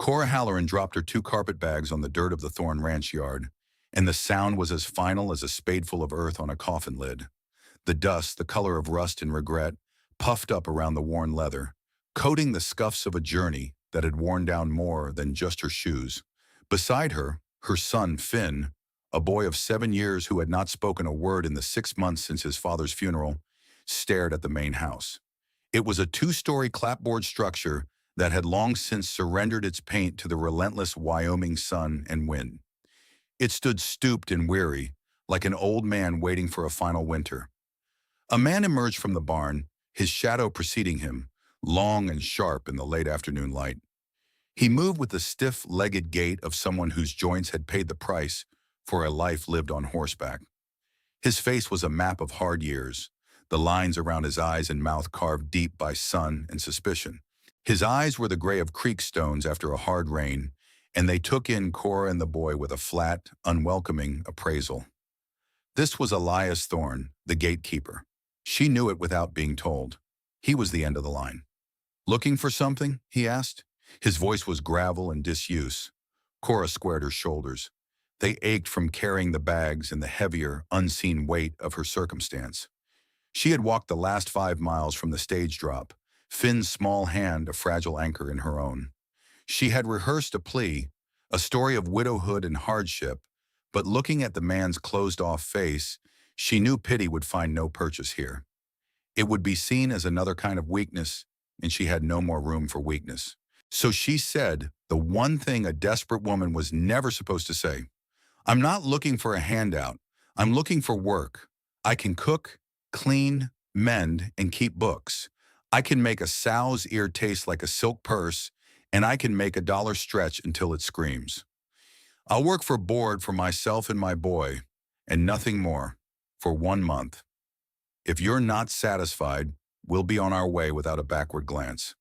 Cora Halloran dropped her two carpet bags on the dirt of the Thorne Ranch yard, and the sound was as final as a spadeful of earth on a coffin lid. The dust, the color of rust and regret, puffed up around the worn leather, coating the scuffs of a journey that had worn down more than just her shoes. Beside her, her son, Finn, a boy of 7 years who had not spoken a word in the 6 months since his father's funeral, stared at the main house. It was a two-story clapboard structure that had long since surrendered its paint to the relentless Wyoming sun and wind. It stood stooped and weary, like an old man waiting for a final winter. A man emerged from the barn, his shadow preceding him, long and sharp in the late afternoon light. He moved with the stiff-legged gait of someone whose joints had paid the price for a life lived on horseback. His face was a map of hard years, the lines around his eyes and mouth carved deep by sun and suspicion. His eyes were the gray of creek stones after a hard rain, and they took in Cora and the boy with a flat, unwelcoming appraisal. This was Elias Thorne, the gatekeeper. She knew it without being told. He was the end of the line. "Looking for something?" he asked. His voice was gravel and disuse. Cora squared her shoulders. They ached from carrying the bags and the heavier, unseen weight of her circumstance. She had walked the last 5 miles from the stage drop, Finn's small hand a fragile anchor in her own. She had rehearsed a plea, a story of widowhood and hardship, but looking at the man's closed-off face, she knew pity would find no purchase here. It would be seen as another kind of weakness, and she had no more room for weakness. So she said the one thing a desperate woman was never supposed to say. "I'm not looking for a handout. I'm looking for work. I can cook, clean, mend, and keep books. I can make a sow's ear taste like a silk purse, and I can make a dollar stretch until it screams. I'll work for board for myself and my boy, and nothing more, for 1 month. If you're not satisfied, we'll be on our way without a backward glance."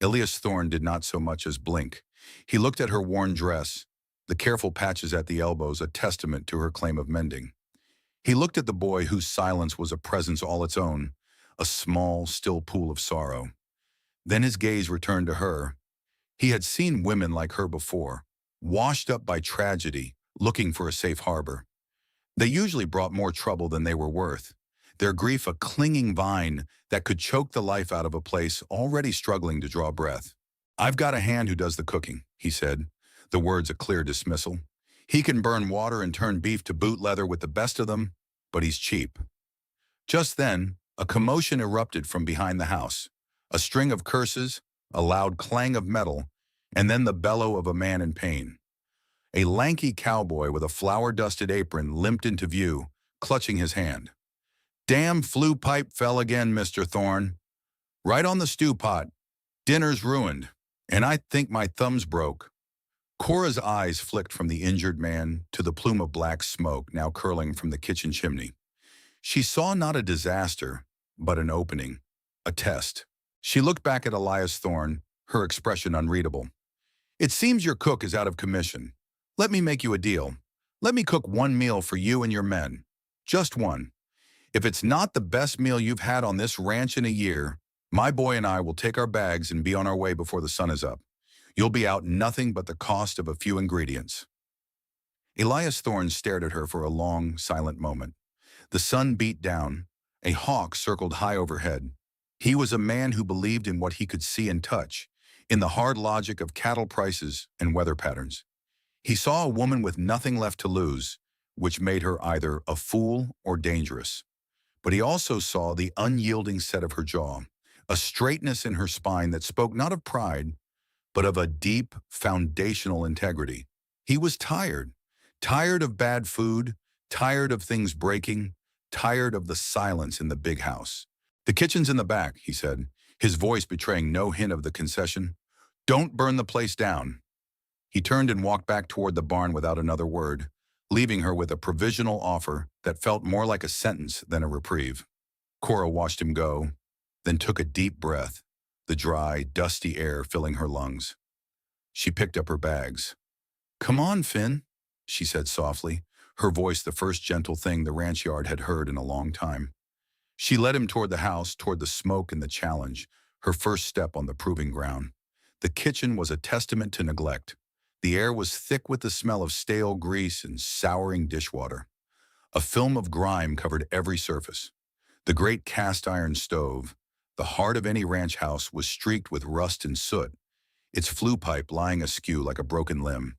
Elias Thorne did not so much as blink. He looked at her worn dress, the careful patches at the elbows a testament to her claim of mending. He looked at the boy whose silence was a presence all its own, a small, still pool of sorrow. Then his gaze returned to her. He had seen women like her before, washed up by tragedy, looking for a safe harbor. They usually brought more trouble than they were worth, their grief a clinging vine that could choke the life out of a place already struggling to draw breath. "I've got a hand who does the cooking," he said, the words a clear dismissal. "He can burn water and turn beef to boot leather with the best of them, but he's cheap." Just then, a commotion erupted from behind the house, a string of curses, a loud clang of metal, and then the bellow of a man in pain. A lanky cowboy with a flour-dusted apron limped into view, clutching his hand. "Damn flue pipe fell again, Mr. Thorne. Right on the stew pot. Dinner's ruined, and I think my thumb's broke." Cora's eyes flicked from the injured man to the plume of black smoke now curling from the kitchen chimney. She saw not a disaster, but an opening, a test. She looked back at Elias Thorne, her expression unreadable. "It seems your cook is out of commission. Let me make you a deal. Let me cook one meal for you and your men. Just one. If it's not the best meal you've had on this ranch in a year, my boy and I will take our bags and be on our way before the sun is up. You'll be out nothing but the cost of a few ingredients." Elias Thorne stared at her for a long, silent moment. The sun beat down. A hawk circled high overhead. He was a man who believed in what he could see and touch, in the hard logic of cattle prices and weather patterns. He saw a woman with nothing left to lose, which made her either a fool or dangerous. But he also saw the unyielding set of her jaw, a straightness in her spine that spoke not of pride, but of a deep, foundational integrity. He was tired of bad food, tired of things breaking, tired of the silence in the big house. "The kitchen's in the back," he said, his voice betraying no hint of the concession. "Don't burn the place down." He turned and walked back toward the barn without another word, leaving her with a provisional offer that felt more like a sentence than a reprieve. Cora watched him go, then took a deep breath, the dry, dusty air filling her lungs. She picked up her bags. "Come on, Finn," she said softly, her voice the first gentle thing the ranch yard had heard in a long time. She led him toward the house, toward the smoke and the challenge, her first step on the proving ground. The kitchen was a testament to neglect. The air was thick with the smell of stale grease and souring dishwater. A film of grime covered every surface. The great cast-iron stove, the heart of any ranch house, was streaked with rust and soot, its flue pipe lying askew like a broken limb.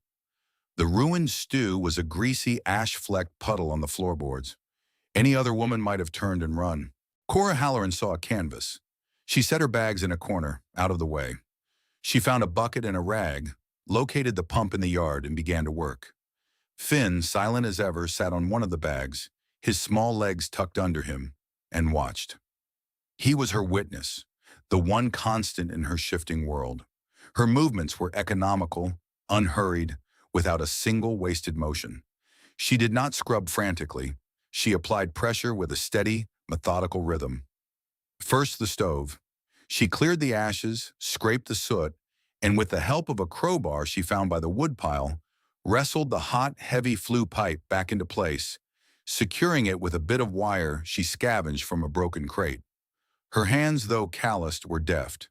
The ruined stew was a greasy, ash-flecked puddle on the floorboards. Any other woman might have turned and run. Cora Halloran saw a canvas. She set her bags in a corner, out of the way. She found a bucket and a rag, located the pump in the yard, and began to work. Finn, silent as ever, sat on one of the bags, his small legs tucked under him, and watched. He was her witness, the one constant in her shifting world. Her movements were economical, unhurried, without a single wasted motion. She did not scrub frantically. She applied pressure with a steady, methodical rhythm. First, the stove. She cleared the ashes, scraped the soot, and with the help of a crowbar she found by the woodpile, wrestled the hot, heavy flue pipe back into place, securing it with a bit of wire she scavenged from a broken crate. Her hands, though calloused, were deft.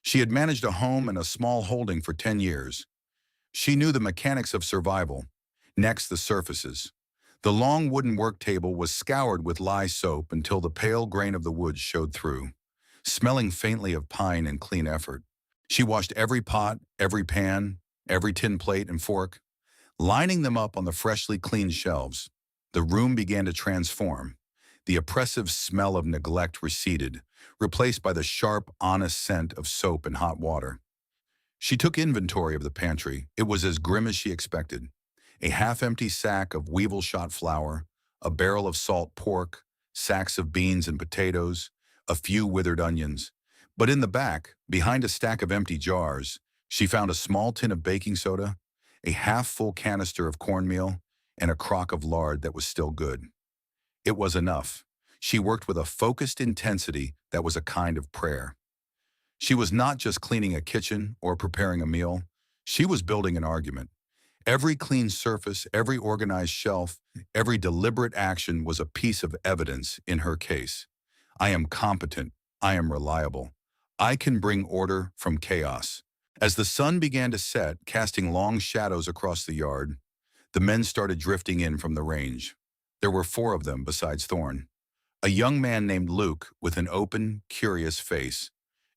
She had managed a home and a small holding for 10 years. She knew the mechanics of survival. Next, the surfaces. The long wooden work table was scoured with lye soap until the pale grain of the wood showed through, smelling faintly of pine and clean effort. She washed every pot, every pan, every tin plate and fork, lining them up on the freshly cleaned shelves. The room began to transform. The oppressive smell of neglect receded, replaced by the sharp, honest scent of soap and hot water. She took inventory of the pantry. It was as grim as she expected. A half-empty sack of weevil-shot flour, a barrel of salt pork, sacks of beans and potatoes, a few withered onions. But in the back, behind a stack of empty jars, she found a small tin of baking soda, a half-full canister of cornmeal, and a crock of lard that was still good. It was enough. She worked with a focused intensity that was a kind of prayer. She was not just cleaning a kitchen or preparing a meal. She was building an argument. Every clean surface, every organized shelf, every deliberate action was a piece of evidence in her case. I am competent. I am reliable. I can bring order from chaos. As the sun began to set, casting long shadows across the yard, the men started drifting in from the range. There were 4 of them besides Thorne. A young man named Luke with an open, curious face.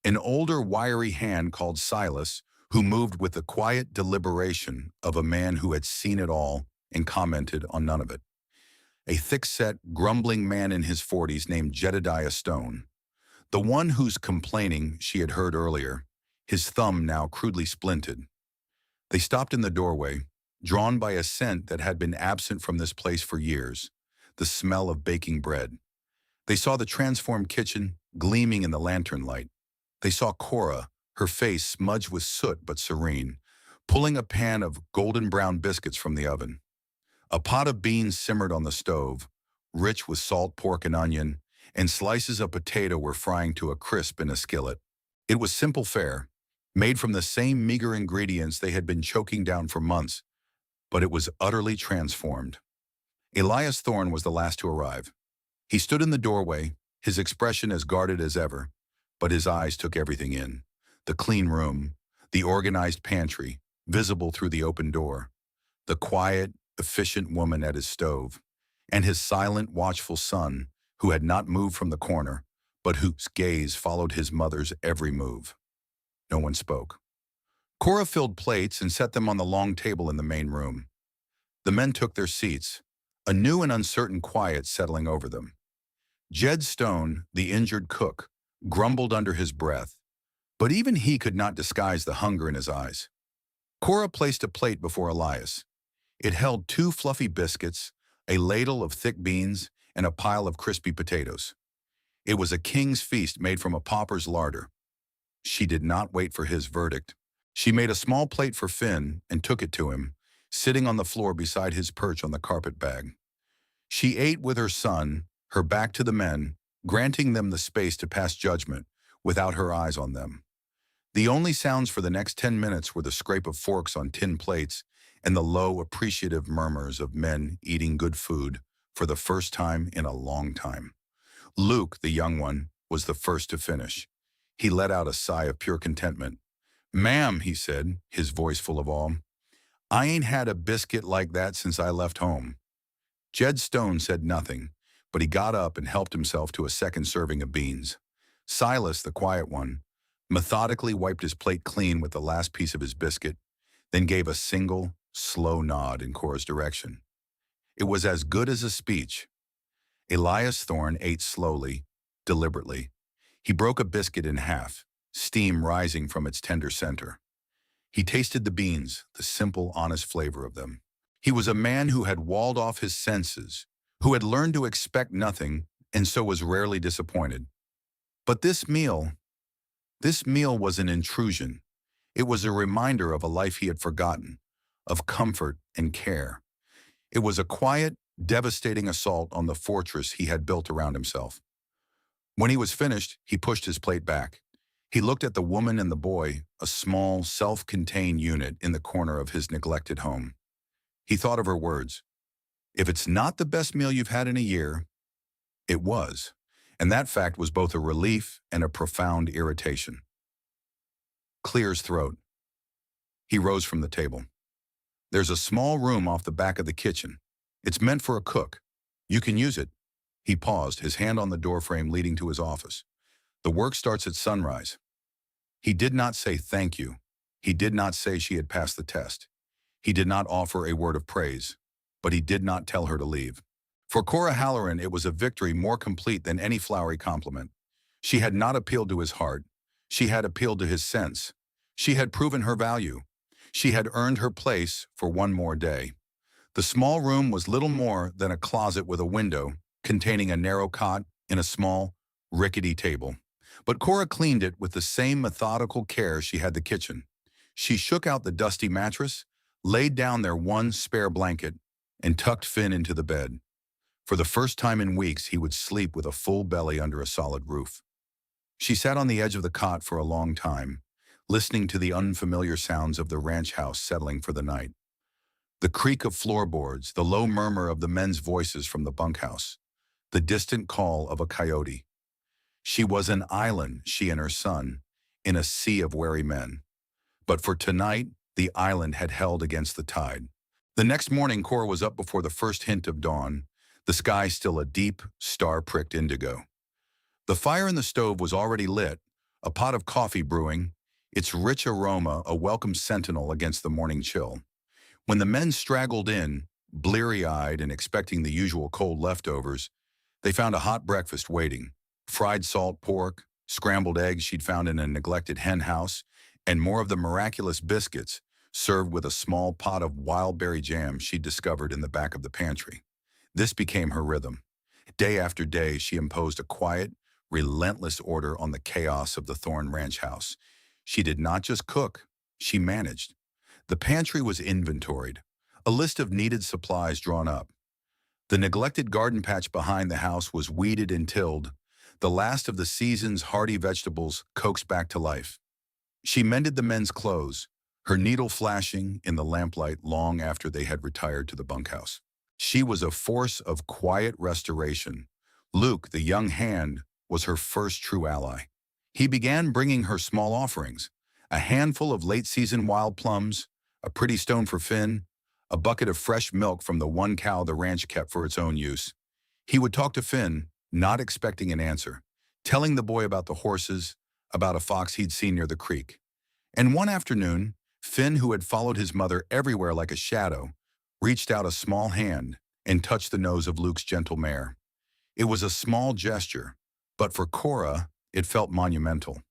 An older, wiry hand called Silas, who moved with the quiet deliberation of a man who had seen it all and commented on none of it. A thick-set, grumbling man in his 40s named Jedediah Stone, the one whose complaining she had heard earlier, his thumb now crudely splinted. They stopped in the doorway, drawn by a scent that had been absent from this place for years, the smell of baking bread. They saw the transformed kitchen gleaming in the lantern light. They saw Cora, her face smudged with soot but serene, pulling a pan of golden brown biscuits from the oven. A pot of beans simmered on the stove, rich with salt pork and onion, and slices of potato were frying to a crisp in a skillet. It was simple fare, made from the same meager ingredients they had been choking down for months, but it was utterly transformed. Elias Thorne was the last to arrive. He stood in the doorway, his expression as guarded as ever, but his eyes took everything in. The clean room, the organized pantry, visible through the open door, the quiet, efficient woman at his stove, and his silent, watchful son, who had not moved from the corner, but whose gaze followed his mother's every move. No one spoke. Cora filled plates and set them on the long table in the main room. The men took their seats, a new and uncertain quiet settling over them. Jed Stone, the injured cook, grumbled under his breath, but even he could not disguise the hunger in his eyes. Cora placed a plate before Elias. It held 2 fluffy biscuits, a ladle of thick beans, and a pile of crispy potatoes. It was a king's feast made from a pauper's larder. She did not wait for his verdict. She made a small plate for Finn and took it to him, sitting on the floor beside his perch on the carpet bag. She ate with her son, her back to the men, granting them the space to pass judgment without her eyes on them. The only sounds for the next 10 minutes were the scrape of forks on tin plates and the low, appreciative murmurs of men eating good food for the first time in a long time. Luke, the young one, was the first to finish. He let out a sigh of pure contentment. "Ma'am," he said, his voice full of awe, "I ain't had a biscuit like that since I left home." Jed Stone said nothing, but he got up and helped himself to a second serving of beans. Silas, the quiet one, methodically wiped his plate clean with the last piece of his biscuit, then gave a single, slow nod in Cora's direction. It was as good as a speech. Elias Thorne ate slowly, deliberately. He broke a biscuit in half, steam rising from its tender center. He tasted the beans, the simple, honest flavor of them. He was a man who had walled off his senses, who had learned to expect nothing, and so was rarely disappointed. But this meal was an intrusion. It was a reminder of a life he had forgotten, of comfort and care. It was a quiet, devastating assault on the fortress he had built around himself. When he was finished, he pushed his plate back. He looked at the woman and the boy, a small, self-contained unit in the corner of his neglected home. He thought of her words. If it's not the best meal you've had in a year, it was. And that fact was both a relief and a profound irritation. Clear his throat. He rose from the table. There's a small room off the back of the kitchen. It's meant for a cook. You can use it. He paused, his hand on the doorframe leading to his office. The work starts at sunrise. He did not say thank you. He did not say she had passed the test. He did not offer a word of praise, but he did not tell her to leave. For Cora Halloran, it was a victory more complete than any flowery compliment. She had not appealed to his heart. She had appealed to his sense. She had proven her value. She had earned her place for one more day. The small room was little more than a closet with a window, containing a narrow cot and a small, rickety table. But Cora cleaned it with the same methodical care she had the kitchen. She shook out the dusty mattress, laid down their one spare blanket, and tucked Finn into the bed. For the first time in weeks, he would sleep with a full belly under a solid roof. She sat on the edge of the cot for a long time, listening to the unfamiliar sounds of the ranch house settling for the night. The creak of floorboards, the low murmur of the men's voices from the bunkhouse, the distant call of a coyote. She was an island, she and her son, in a sea of wary men. But for tonight, the island had held against the tide. The next morning, Cora was up before the first hint of dawn, the sky still a deep, star-pricked indigo. The fire in the stove was already lit, a pot of coffee brewing, its rich aroma a welcome sentinel against the morning chill. When the men straggled in, bleary-eyed and expecting the usual cold leftovers, they found a hot breakfast waiting. Fried salt pork, scrambled eggs she'd found in a neglected hen house, and more of the miraculous biscuits, served with a small pot of wild berry jam she'd discovered in the back of the pantry. This became her rhythm. Day after day, she imposed a quiet, relentless order on the chaos of the Thorne Ranch house. She did not just cook, she managed. The pantry was inventoried, a list of needed supplies drawn up. The neglected garden patch behind the house was weeded and tilled, the last of the season's hardy vegetables coaxed back to life. She mended the men's clothes, her needle flashing in the lamplight long after they had retired to the bunkhouse. She was a force of quiet restoration. Luke, the young hand, was her first true ally. He began bringing her small offerings, a handful of late-season wild plums, a pretty stone for Finn, a bucket of fresh milk from the one cow the ranch kept for its own use. He would talk to Finn, not expecting an answer, telling the boy about the horses, about a fox he'd seen near the creek. And one afternoon, Finn, who had followed his mother everywhere like a shadow, reached out a small hand and touched the nose of Luke's gentle mare. It was a small gesture, but for Cora, it felt monumental.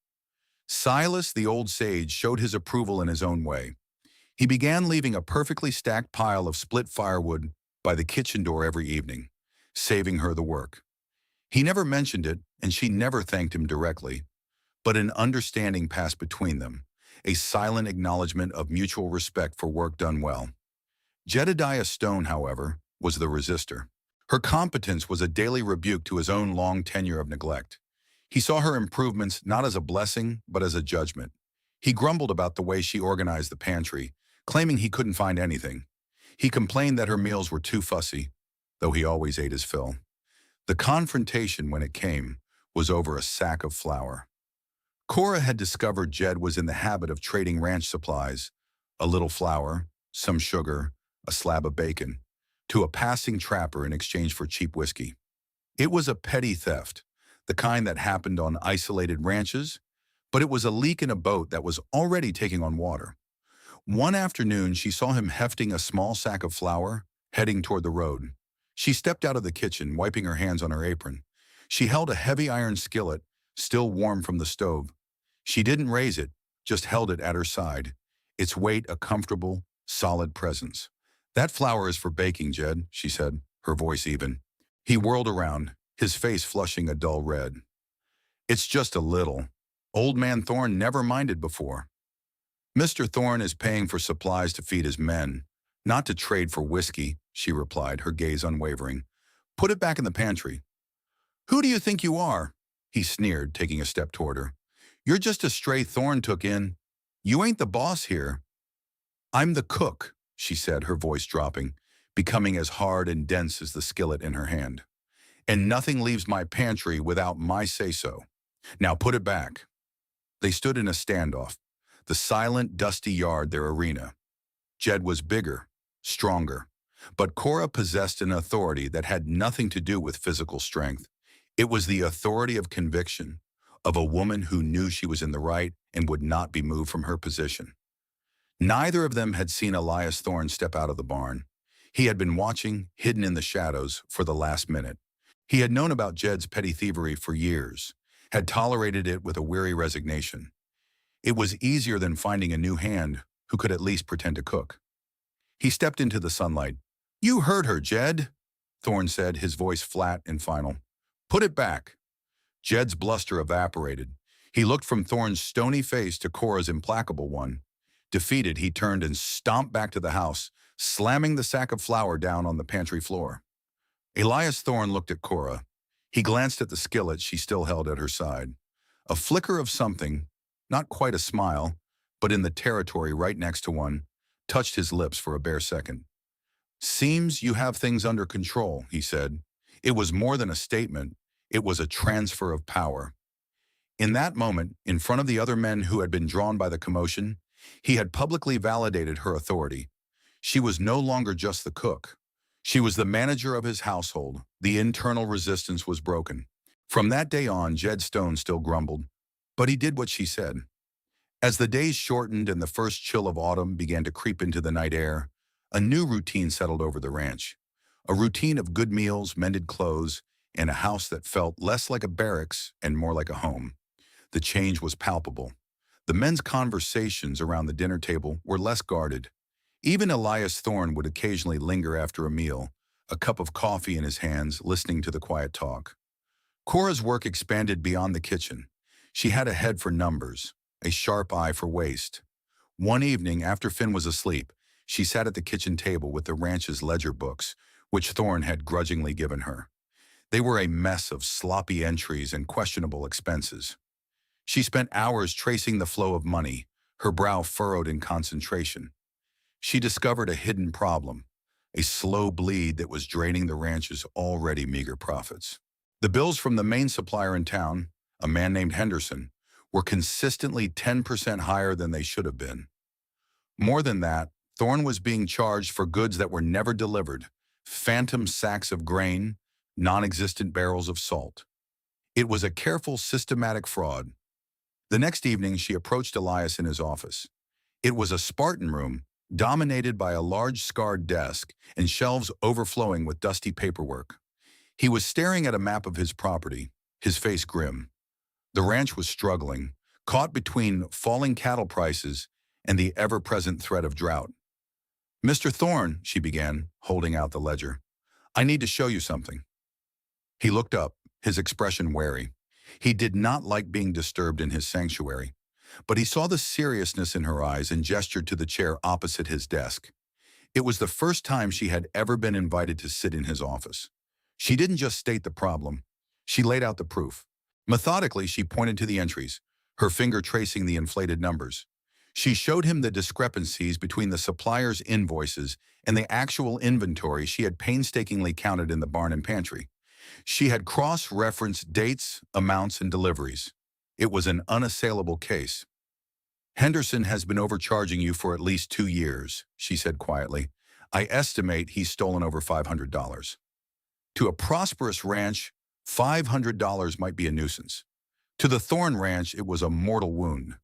Silas, the old sage, showed his approval in his own way. He began leaving a perfectly stacked pile of split firewood by the kitchen door every evening, saving her the work. He never mentioned it, and she never thanked him directly, but an understanding passed between them, a silent acknowledgement of mutual respect for work done well. Jedediah Stone, however, was the resistor. Her competence was a daily rebuke to his own long tenure of neglect. He saw her improvements not as a blessing, but as a judgment. He grumbled about the way she organized the pantry, claiming he couldn't find anything. He complained that her meals were too fussy, though he always ate his fill. The confrontation, when it came, was over a sack of flour. Cora had discovered Jed was in the habit of trading ranch supplies, a little flour, some sugar, a slab of bacon, to a passing trapper in exchange for cheap whiskey. It was a petty theft, the kind that happened on isolated ranches, but it was a leak in a boat that was already taking on water. One afternoon, she saw him hefting a small sack of flour, heading toward the road. She stepped out of the kitchen, wiping her hands on her apron. She held a heavy iron skillet, still warm from the stove. She didn't raise it, just held it at her side, its weight a comfortable, solid presence. "That flour is for baking, Jed," she said, her voice even. He whirled around, his face flushing a dull red. "It's just a little. Old Man Thorne never minded before." "Mr. Thorne is paying for supplies to feed his men, not to trade for whiskey," she replied, her gaze unwavering. "Put it back in the pantry." "Who do you think you are?" he sneered, taking a step toward her. "You're just a stray Thorne took in. You ain't the boss here." "I'm the cook," she said, her voice dropping, becoming as hard and dense as the skillet in her hand. "And nothing leaves my pantry without my say-so. Now put it back." They stood in a standoff, the silent, dusty yard their arena. Jed was bigger, stronger, but Cora possessed an authority that had nothing to do with physical strength. It was the authority of conviction, of a woman who knew she was in the right and would not be moved from her position. Neither of them had seen Elias Thorne step out of the barn. He had been watching, hidden in the shadows, for the last minute. He had known about Jed's petty thievery for years, had tolerated it with a weary resignation. It was easier than finding a new hand who could at least pretend to cook. He stepped into the sunlight. "You heard her, Jed," Thorne said, his voice flat and final. "Put it back." Jed's bluster evaporated. He looked from Thorne's stony face to Cora's implacable one. Defeated, he turned and stomped back to the house, slamming the sack of flour down on the pantry floor. Elias Thorne looked at Cora. He glanced at the skillet she still held at her side. A flicker of something, not quite a smile, but in the territory right next to one, touched his lips for a bare second. "Seems you have things under control," he said. It was more than a statement. It was a transfer of power. In that moment, in front of the other men who had been drawn by the commotion, he had publicly validated her authority. She was no longer just the cook. She was the manager of his household. The internal resistance was broken. From that day on, Jed Stone still grumbled, but he did what she said. As the days shortened and the first chill of autumn began to creep into the night air, a new routine settled over the ranch. A routine of good meals, mended clothes, and a house that felt less like a barracks and more like a home. The change was palpable. The men's conversations around the dinner table were less guarded. Even Elias Thorne would occasionally linger after a meal, a cup of coffee in his hands, listening to the quiet talk. Cora's work expanded beyond the kitchen. She had a head for numbers, a sharp eye for waste. One evening, after Finn was asleep, she sat at the kitchen table with the ranch's ledger books, which Thorne had grudgingly given her. They were a mess of sloppy entries and questionable expenses. She spent hours tracing the flow of money, her brow furrowed in concentration. She discovered a hidden problem, a slow bleed that was draining the ranch's already meager profits. The bills from the main supplier in town, a man named Henderson, were consistently 10% higher than they should have been. More than that, Thorne was being charged for goods that were never delivered, phantom sacks of grain, non-existent barrels of salt. It was a careful, systematic fraud. The next evening, she approached Elias in his office. It was a Spartan room, dominated by a large scarred desk and shelves overflowing with dusty paperwork. He was staring at a map of his property, his face grim. The ranch was struggling, caught between falling cattle prices and the ever-present threat of drought. "Mr. Thorne," she began, holding out the ledger, "I need to show you something." He looked up, his expression wary. He did not like being disturbed in his sanctuary, but he saw the seriousness in her eyes and gestured to the chair opposite his desk. It was the first time she had ever been invited to sit in his office. She didn't just state the problem, she laid out the proof. Methodically, she pointed to the entries, her finger tracing the inflated numbers. She showed him the discrepancies between the supplier's invoices and the actual inventory she had painstakingly counted in the barn and pantry. She had cross-referenced dates, amounts, and deliveries. It was an unassailable case. "Henderson has been overcharging you for at least 2 years," she said quietly. "I estimate he's stolen over $500. To a prosperous ranch, $500 might be a nuisance. To the Thorn Ranch, it was a mortal wound."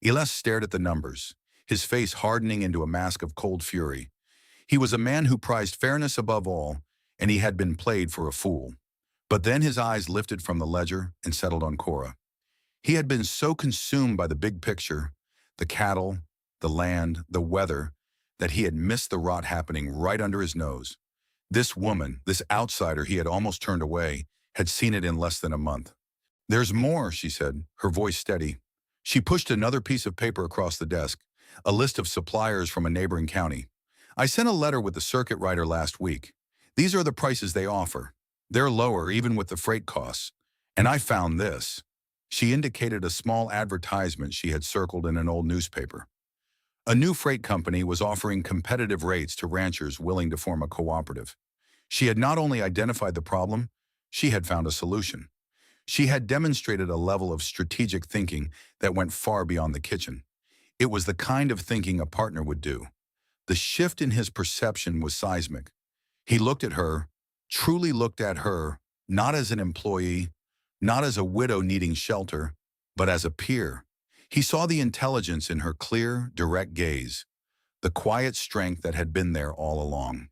Elias stared at the numbers, his face hardening into a mask of cold fury. He was a man who prized fairness above all, and he had been played for a fool. But then his eyes lifted from the ledger and settled on Cora. He had been so consumed by the big picture, the cattle, the land, the weather, that he had missed the rot happening right under his nose. This woman, this outsider he had almost turned away, had seen it in less than a month. "There's more," she said, her voice steady. She pushed another piece of paper across the desk, a list of suppliers from a neighboring county. "I sent a letter with the circuit rider last week. These are the prices they offer. They're lower even with the freight costs. And I found this." She indicated a small advertisement she had circled in an old newspaper. A new freight company was offering competitive rates to ranchers willing to form a cooperative. She had not only identified the problem, she had found a solution. She had demonstrated a level of strategic thinking that went far beyond the kitchen. It was the kind of thinking a partner would do. The shift in his perception was seismic. He looked at her, truly looked at her, not as an employee, not as a widow needing shelter, but as a peer. He saw the intelligence in her clear, direct gaze, the quiet strength that had been there all along.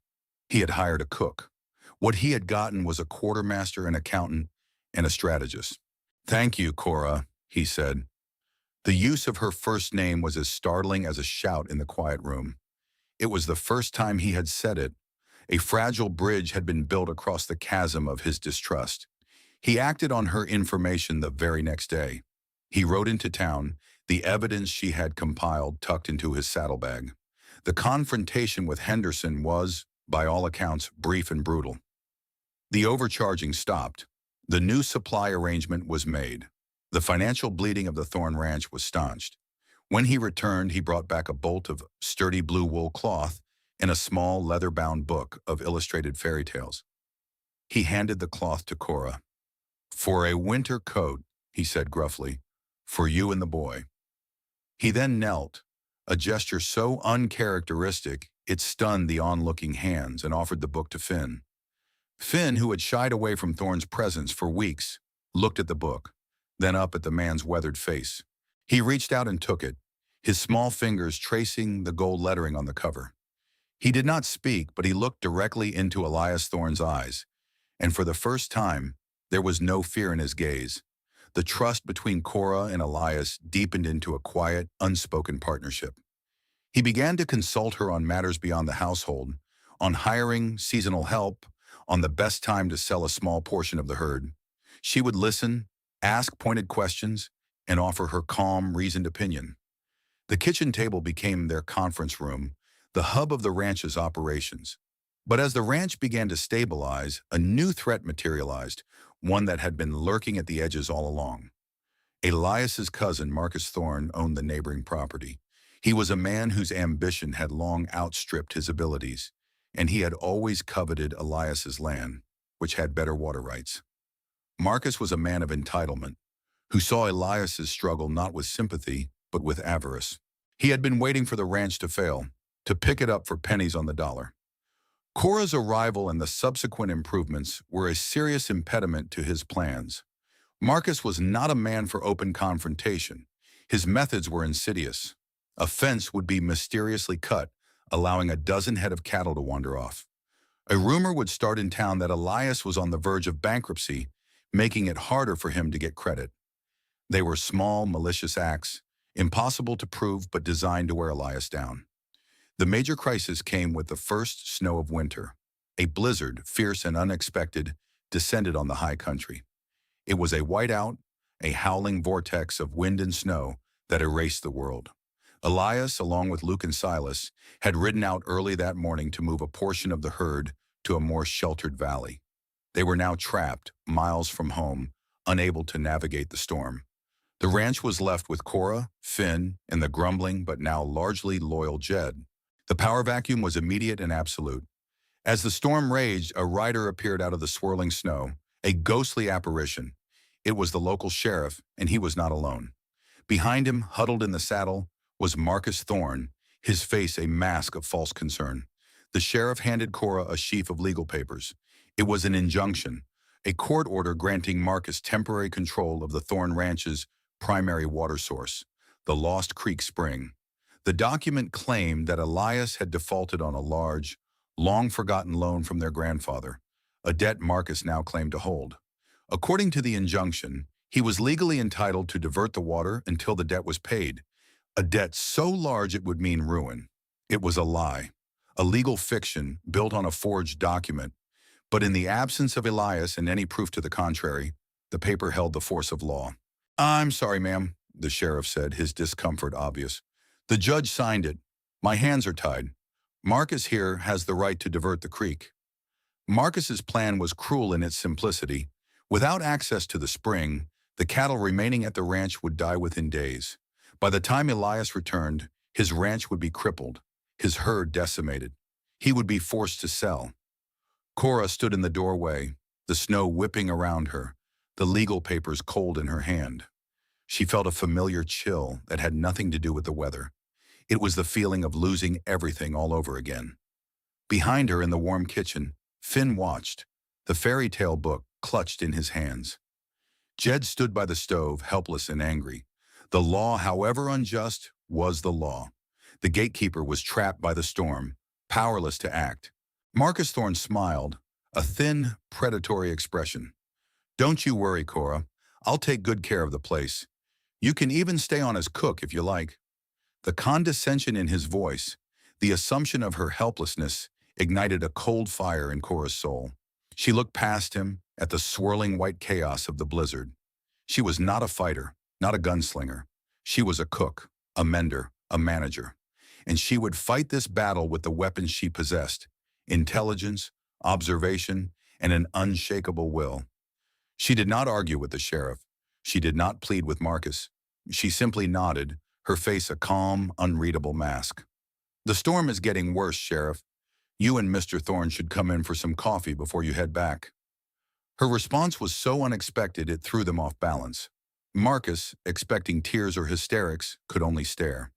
He had hired a cook. What he had gotten was a quartermaster, an accountant, and a strategist. "Thank you, Cora," he said. The use of her first name was as startling as a shout in the quiet room. It was the first time he had said it. A fragile bridge had been built across the chasm of his distrust. He acted on her information the very next day. He rode into town, the evidence she had compiled tucked into his saddlebag. The confrontation with Henderson was, by all accounts, brief and brutal. The overcharging stopped. The new supply arrangement was made. The financial bleeding of the Thorn Ranch was staunched. When he returned, he brought back a bolt of sturdy blue wool cloth and a small leather-bound book of illustrated fairy tales. He handed the cloth to Cora. "For a winter coat," he said gruffly, "for you and the boy." He then knelt, a gesture so uncharacteristic it stunned the onlooking hands, and offered the book to Finn. Finn, who had shied away from Thorn's presence for weeks, looked at the book, then up at the man's weathered face. He reached out and took it, his small fingers tracing the gold lettering on the cover. He did not speak, but he looked directly into Elias Thorn's eyes, and for the first time, there was no fear in his gaze. The trust between Cora and Elias deepened into a quiet, unspoken partnership. He began to consult her on matters beyond the household, on hiring, seasonal help, on the best time to sell a small portion of the herd. She would listen, ask pointed questions, and offer her calm, reasoned opinion. The kitchen table became their conference room, the hub of the ranch's operations. But as the ranch began to stabilize, a new threat materialized, one that had been lurking at the edges all along. Elias's cousin, Marcus Thorn, owned the neighboring property. He was a man whose ambition had long outstripped his abilities, and he had always coveted Elias's land, which had better water rights. Marcus was a man of entitlement, who saw Elias's struggle not with sympathy, but with avarice. He had been waiting for the ranch to fail, to pick it up for pennies on the dollar. Cora's arrival and the subsequent improvements were a serious impediment to his plans. Marcus was not a man for open confrontation. His methods were insidious. A fence would be mysteriously cut, allowing a dozen head of cattle to wander off. A rumor would start in town that Elias was on the verge of bankruptcy, making it harder for him to get credit. They were small, malicious acts, impossible to prove but designed to wear Elias down. The major crisis came with the first snow of winter. A blizzard, fierce and unexpected, descended on the high country. It was a whiteout, a howling vortex of wind and snow that erased the world. Elias, along with Luke and Silas, had ridden out early that morning to move a portion of the herd to a more sheltered valley. They were now trapped, miles from home, unable to navigate the storm. The ranch was left with Cora, Finn, and the grumbling but now largely loyal Jed. The power vacuum was immediate and absolute. As the storm raged, a rider appeared out of the swirling snow, a ghostly apparition. It was the local sheriff, and he was not alone. Behind him, huddled in the saddle, was Marcus Thorne, his face a mask of false concern. The sheriff handed Cora a sheaf of legal papers. It was an injunction, a court order granting Marcus temporary control of the Thorne Ranch's primary water source, the Lost Creek Spring. The document claimed that Elias had defaulted on a large, long-forgotten loan from their grandfather, a debt Marcus now claimed to hold. According to the injunction, he was legally entitled to divert the water until the debt was paid, a debt so large it would mean ruin. It was a lie, a legal fiction built on a forged document, but in the absence of Elias and any proof to the contrary, the paper held the force of law. "I'm sorry, ma'am," the sheriff said, his discomfort obvious. "The judge signed it. My hands are tied. Marcus here has the right to divert the creek." Marcus's plan was cruel in its simplicity. Without access to the spring, the cattle remaining at the ranch would die within days. By the time Elias returned, his ranch would be crippled, his herd decimated. He would be forced to sell. Cora stood in the doorway, the snow whipping around her, the legal papers cold in her hand. She felt a familiar chill that had nothing to do with the weather. It was the feeling of losing everything all over again. Behind her in the warm kitchen, Finn watched, the fairy tale book clutched in his hands. Jed stood by the stove, helpless and angry. The law, however unjust, was the law. The gatekeeper was trapped by the storm, powerless to act. Marcus Thorne smiled, a thin, predatory expression. "Don't you worry, Cora. I'll take good care of the place. You can even stay on as cook if you like." The condescension in his voice, the assumption of her helplessness, ignited a cold fire in Cora's soul. She looked past him at the swirling white chaos of the blizzard. She was not a fighter, not a gunslinger. She was a cook, a mender, a manager. And she would fight this battle with the weapons she possessed: intelligence, observation, and an unshakable will. She did not argue with the sheriff. She did not plead with Marcus. She simply nodded, her face a calm, unreadable mask. "The storm is getting worse, Sheriff. You and Mr. Thorne should come in for some coffee before you head back." Her response was so unexpected it threw them off balance. Marcus, expecting tears or hysterics, could only stare.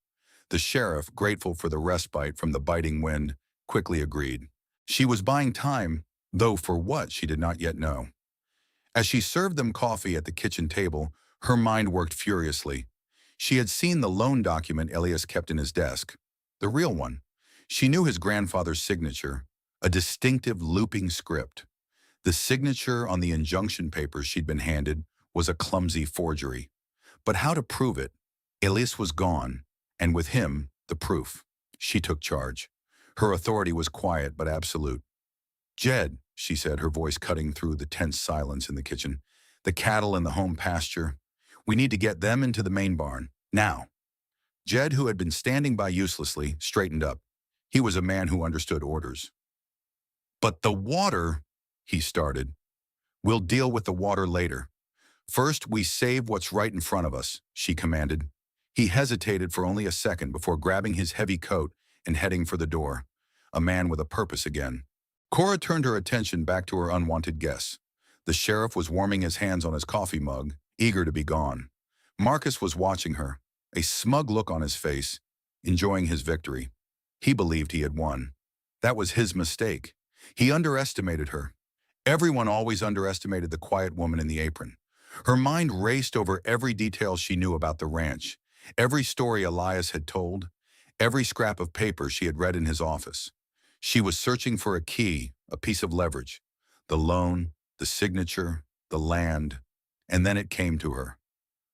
The sheriff, grateful for the respite from the biting wind, quickly agreed. She was buying time, though for what she did not yet know. As she served them coffee at the kitchen table, her mind worked furiously. She had seen the loan document Elias kept in his desk, the real one. She knew his grandfather's signature, a distinctive looping script. The signature on the injunction papers she'd been handed was a clumsy forgery. But how to prove it? Elias was gone, and with him, the proof. She took charge. Her authority was quiet but absolute. "Jed," she said, her voice cutting through the tense silence in the kitchen, "the cattle in the home pasture. We need to get them into the main barn, now." Jed, who had been standing by uselessly, straightened up. He was a man who understood orders. "But the water," he started. "We'll deal with the water later. First, we save what's right in front of us," she commanded. He hesitated for only a second before grabbing his heavy coat and heading for the door, a man with a purpose again. Cora turned her attention back to her unwanted guests. The sheriff was warming his hands on his coffee mug, eager to be gone. Marcus was watching her, a smug look on his face, enjoying his victory. He believed he had won. That was his mistake. He underestimated her. Everyone always underestimated the quiet woman in the apron. Her mind raced over every detail she knew about the ranch, every story Elias had told, every scrap of paper she had read in his office. She was searching for a key, a piece of leverage, the loan, the signature, the land, and then it came to her.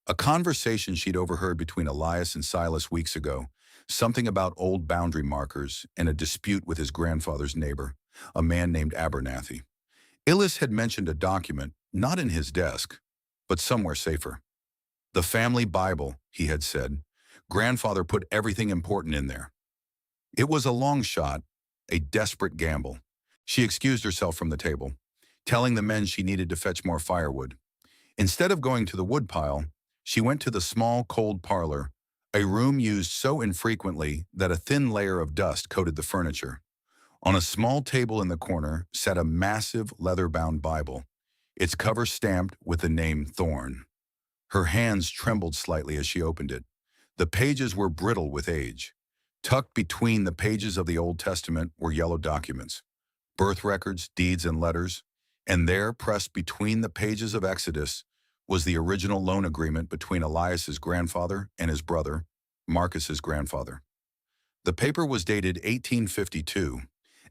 A conversation she'd overheard between Elias and Silas weeks ago, something about old boundary markers and a dispute with his grandfather's neighbor, a man named Abernathy. Elias had mentioned a document, not in his desk, but somewhere safer. "The family Bible," he had said. Grandfather put everything important in there. It was a long shot, a desperate gamble. She excused herself from the table, telling the men she needed to fetch more firewood. Instead of going to the woodpile, she went to the small, cold parlor, a room used so infrequently that a thin layer of dust coated the furniture. On a small table in the corner sat a massive leather-bound Bible. its cover stamped with the name Thorn. Her hands trembled slightly as she opened it. The pages were brittle with age. Tucked between the pages of the Old Testament were yellow documents, birth records, deeds, and letters, and there, pressed between the pages of Exodus, was the original loan agreement between Elias's grandfather and his brother, Marcus's grandfather. The paper was dated 1852.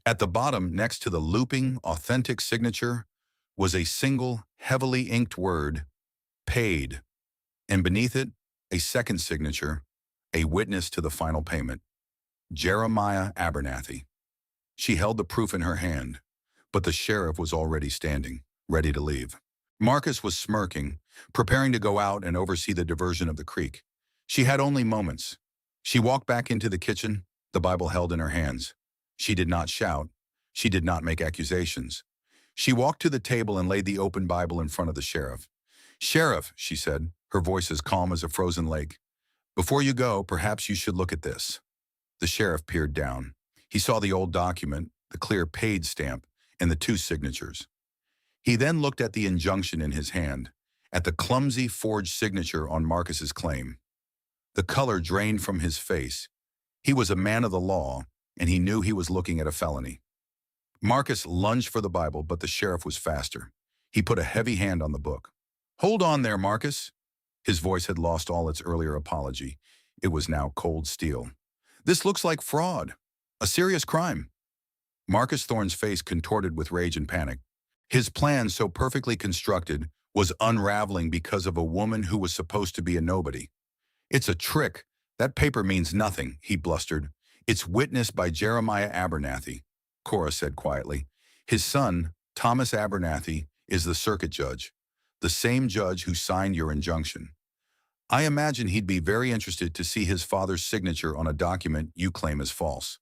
At the bottom, next to the looping, authentic signature, was a single, heavily inked word, paid, and beneath it, a second signature, a witness to the final payment, Jeremiah Abernathy. She held the proof in her hand, but the sheriff was already standing, ready to leave. Marcus was smirking, preparing to go out and oversee the diversion of the creek. She had only moments. She walked back into the kitchen, the Bible held in her hands. She did not shout. She did not make accusations. She walked to the table and laid the open Bible in front of the sheriff. "Sheriff," she said, her voice as calm as a frozen lake, "before you go, perhaps you should look at this." The sheriff peered down. He saw the old document, the clear paid stamp, and the two signatures. He then looked at the injunction in his hand, at the clumsy forged signature on Marcus's claim. The color drained from his face. He was a man of the law, and he knew he was looking at a felony. Marcus lunged for the Bible, but the sheriff was faster. He put a heavy hand on the book. "Hold on there, Marcus." His voice had lost all its earlier apology. It was now cold steel. "This looks like fraud, a serious crime." Marcus Thorne's face contorted with rage and panic. His plan, so perfectly constructed, was unraveling because of a woman who was supposed to be a nobody. "It's a trick. That paper means nothing," he blustered. "It's witnessed by Jeremiah Abernathy," Cora said quietly. "His son, Thomas Abernathy, is the circuit judge, the same judge who signed your injunction. I imagine he'd be very interested to see his father's signature on a document you claim is false."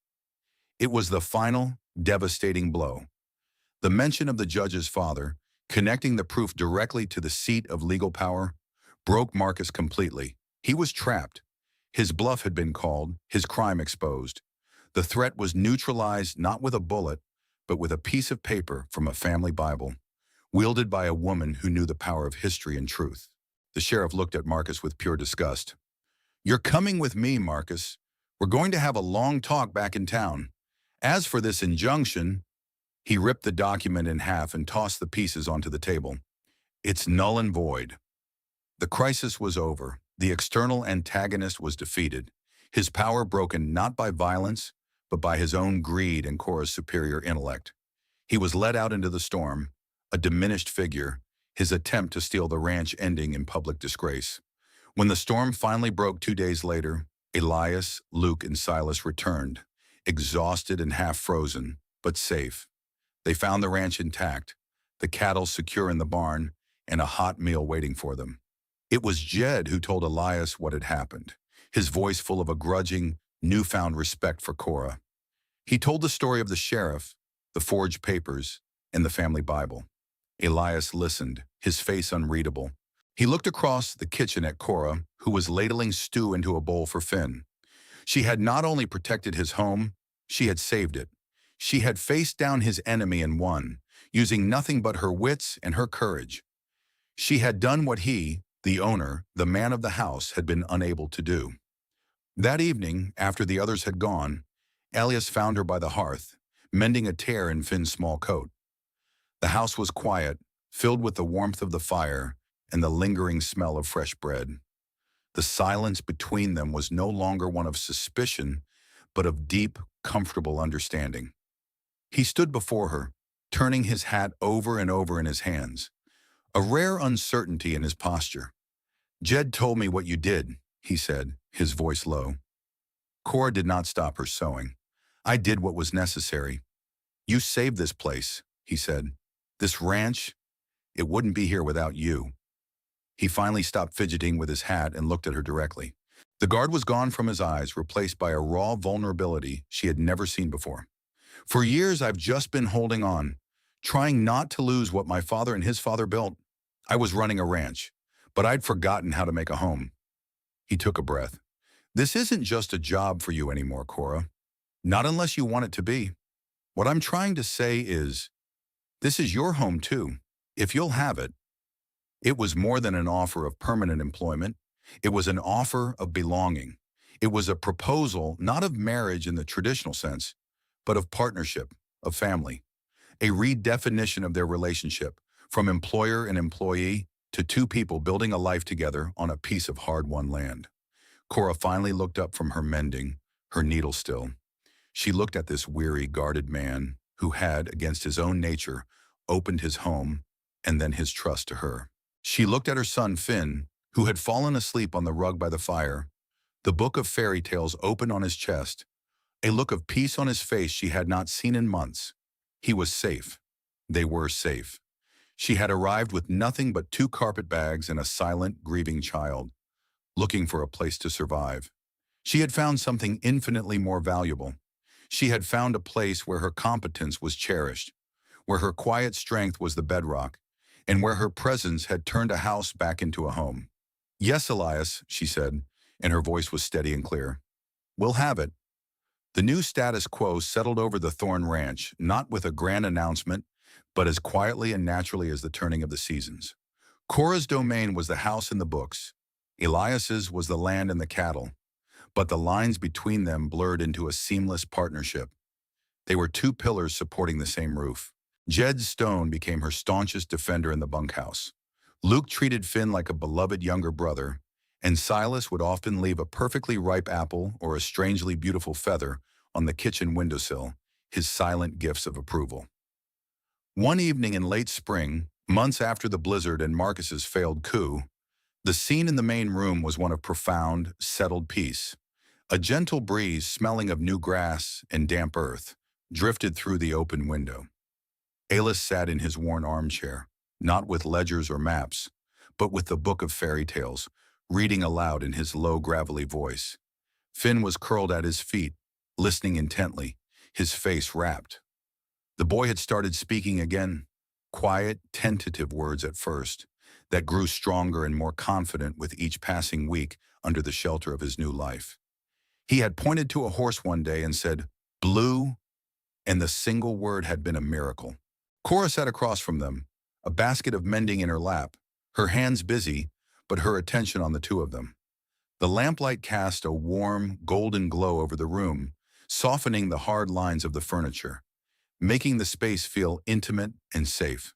It was the final, devastating blow. The mention of the judge's father, connecting the proof directly to the seat of legal power, broke Marcus completely. He was trapped. His bluff had been called, his crime exposed. The threat was neutralized not with a bullet, but with a piece of paper from a family Bible, wielded by a woman who knew the power of history and truth. The sheriff looked at Marcus with pure disgust. "You're coming with me, Marcus. We're going to have a long talk back in town. As for this injunction," he ripped the document in half and tossed the pieces onto the table, "it's null and void." The crisis was over. The external antagonist was defeated, his power broken not by violence, but by his own greed and Cora's superior intellect. He was led out into the storm, a diminished figure, his attempt to steal the ranch ending in public disgrace. When the storm finally broke 2 days later, Elias, Luke, and Silas returned, exhausted and half frozen, but safe. They found the ranch intact, the cattle secure in the barn, and a hot meal waiting for them. It was Jed who told Elias what had happened, his voice full of a grudging, newfound respect for Cora. He told the story of the sheriff, the forged papers, and the family Bible. Elias listened, his face unreadable. He looked across the kitchen at Cora, who was ladling stew into a bowl for Finn. She had not only protected his home, she had saved it. She had faced down his enemy and won, using nothing but her wits and her courage. She had done what he, the owner, the man of the house, had been unable to do. That evening, after the others had gone, Elias found her by the hearth, mending a tear in Finn's small coat. The house was quiet, filled with the warmth of the fire and the lingering smell of fresh bread. The silence between them was no longer one of suspicion, but of deep, comfortable understanding. He stood before her, turning his hat over and over in his hands, a rare uncertainty in his posture. "Jed told me what you did," he said, his voice low. Cora did not stop her sewing. "I did what was necessary. You saved this place," he said. "This ranch, it wouldn't be here without you." He finally stopped fidgeting with his hat and looked at her directly. The guard was gone from his eyes, replaced by a raw vulnerability she had never seen before. "For years I've just been holding on, trying not to lose what my father and his father built. I was running a ranch, but I'd forgotten how to make a home." He took a breath. "This isn't just a job for you anymore, Cora. Not unless you want it to be. What I'm trying to say is, this is your home too. If you'll have it, it was more than an offer of permanent employment. It was an offer of belonging. It was a proposal not of marriage in the traditional sense, but of partnership, of family, a redefinition of their relationship from employer and employee to two people building a life together on a piece of hard-won land. Cora finally looked up from her mending, her needle still. She looked at this weary, guarded man who had, against his own nature, opened his home and then his trust to her. She looked at her son, Finn, who had fallen asleep on the rug by the fire, the book of fairy tales open on his chest, a look of peace on his face she had not seen in months. He was safe. They were safe. She had arrived with nothing but 2 carpet bags and a silent, grieving child, looking for a place to survive. She had found something infinitely more valuable. She had found a place where her competence was cherished, where her quiet strength was the bedrock, and where her presence had turned a house back into a home. "Yes, Elias," she said, and her voice was steady and clear. "We'll have it." The new status quo settled over the Thorn Ranch, not with a grand announcement, but as quietly and naturally as the turning of the seasons. Cora's domain was the house and the books. Elias's was the land and the cattle, but the lines between them blurred into a seamless partnership. They were 2 pillars supporting the same roof. Jed Stone became her staunchest defender in the bunkhouse. Luke treated Finn like a beloved younger brother, and Silas would often leave a perfectly ripe apple or a strangely beautiful feather on the kitchen windowsill, his silent gifts of approval. One evening in late spring, months after the blizzard and Marcus's failed coup, the scene in the main room was one of profound, settled peace. A gentle breeze smelling of new grass and damp earth drifted through the open window. Alis sat in his worn armchair, not with ledgers or maps, but with the book of fairy tales, reading aloud in his low, gravelly voice. Finn was curled at his feet, listening intently, his face rapt. The boy had started speaking again, quiet, tentative words at first, that grew stronger and more confident with each passing week under the shelter of his new life. He had pointed to a horse one day and said, "Blue," and the single word had been a miracle. Cora sat across from them, a basket of mending in her lap, her hands busy, but her attention on the two of them. The lamplight cast a warm, golden glow over the room, softening the hard lines of the furniture, making the space feel intimate and safe.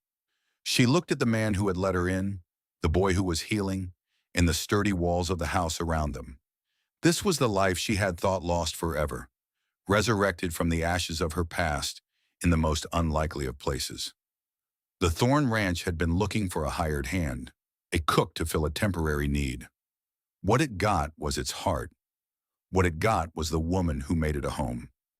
She looked at the man who had let her in, the boy who was healing, and the sturdy walls of the house around them. This was the life she had thought lost forever, resurrected from the ashes of her past in the most unlikely of places. The Thorn Ranch had been looking for a hired hand, a cook to fill a temporary need. What it got was its heart. What it got was the woman who made it a home.